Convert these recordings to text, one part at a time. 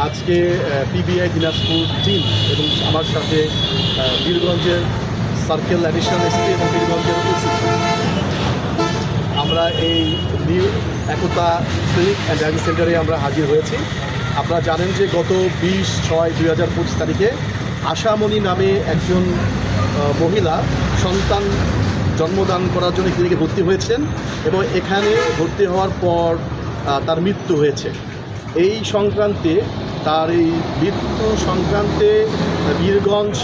আজকে PBI Dinajpur team এবং আমার সাথে বীরগঞ্জের সার্কেল অ্যাডিশনাল এসপি এবং বীরগঞ্জের ওসি আমরা এই new Ekta clinic and diagnostic সেন্টারে আমরা হাজির হয়েছি। আপনারা জানেন যে গত 20/6/2025 তারিখে আশামণি নামে একজন মহিলা সন্তান জন্মদান করার জন্য ক্লিনিকে ভর্তি হয়েছেন এবং এখানে ভর্তি হওয়ার পর তার মৃত্যু হয়েছে। এই সংক্রান্তে তার এই মৃত্যু সংক্রান্তে বীরগঞ্জ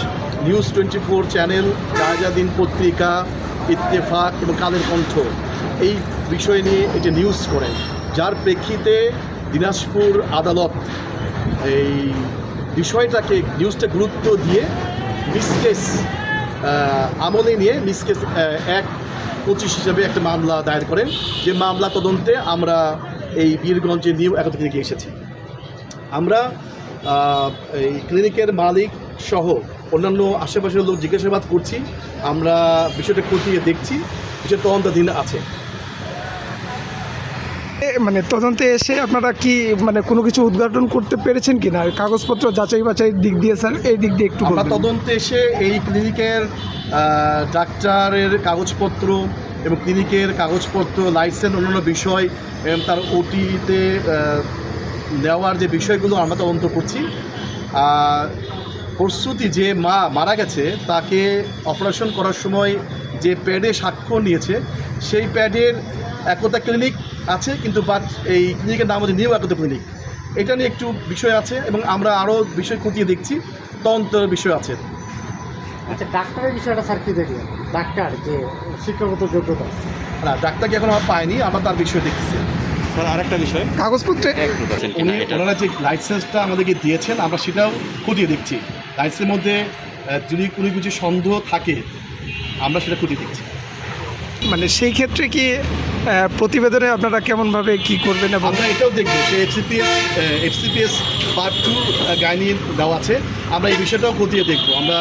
নিউজ 24 চ্যানেল, জাহাজাদিন পত্রিকা, ইত্তেফাক এবং কালের কণ্ঠ এই বিষয় নিয়ে এটি নিউজ করেন, যার প্রেক্ষিতে দিনাজপুর আদালত এই বিষয়টাকে নিউজটা গুরুত্ব দিয়ে মিসকেস আমলে নিয়ে মিসকেস 1/25 হিসাবে একটা মামলা দায়ের করেন। যে মামলা তদন্তে আমরা এই বীরগঞ্জে নিউ একতা ক্লিনিকে এসেছি। আমরা এই ক্লিনিকের মালিক সহ অন্যান্য আশেপাশের লোক জিজ্ঞাসাবাদ করছি। আমরা বিষয়টা খতিয়ে দেখছি, বিষয়টা তদন্তাধীন আছে। মানে তদন্তে এসে আপনারা কি মানে কোনো কিছু উদ্ঘাটন করতে পেরেছেন কি না, কাগজপত্র যাচাই বাছাই দিক দিয়ে? স্যার এই দিক দিয়ে একটু আমরা তদন্তে এসে এই ক্লিনিকের ডাক্তারের কাগজপত্র এবং ক্লিনিকের কাগজপত্র, লাইসেন্স, অন্যান্য বিষয় এবং তার ওটিতে নেওয়ার যে বিষয়গুলো আমরা তদন্ত করছি। প্রস্তুতি যে মা মারা গেছে তাকে অপারেশন করার সময় যে প্যাডে স্বাক্ষর নিয়েছে সেই প্যাডের একতা ক্লিনিক আছে, কিন্তু বাট এই ক্লিনিকের নাম হচ্ছে নিউ একতা ক্লিনিক। এটা নিয়ে একটু বিষয় আছে এবং আমরা আরও বিষয় খতিয়ে দেখছি, তদন্তের বিষয় আছে। আচ্ছা, ডাক্তারের বিষয়টা স্যার কী দেখলেন? ডাক্তার যে শিক্ষাগত যোগ্যতা, না ডাক্তারকে এখন আমরা পাইনি, আমরা তার বিষয় দেখতেছি। স্যার আরেকটা বিষয়, কাগজপত্রে ওনারা যে লাইসেন্সটা আমাদেরকে দিয়েছেন আমরা সেটাও খতিয়ে দেখছি। লাইসেন্সের মধ্যে যদি কোনো কিছু সন্দেহ থাকে আমরা সেটা খতিয়ে দেখছি। মানে সেই ক্ষেত্রে কি প্রতিবেদনে আপনারা কেমনভাবে কি করবেন? এবং আমরা এটাও দেখব যে এফসিপিএস পার্ট 2 গাইনি দেওয়া আছে, আমরা এই বিষয়টাও খতিয়ে দেখব। আমরা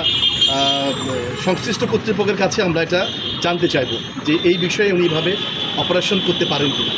সংশ্লিষ্ট কর্তৃপক্ষের কাছে আমরা এটা জানতে চাইব যে এই বিষয়ে উনিভাবে অপারেশন করতে পারেন কিনা।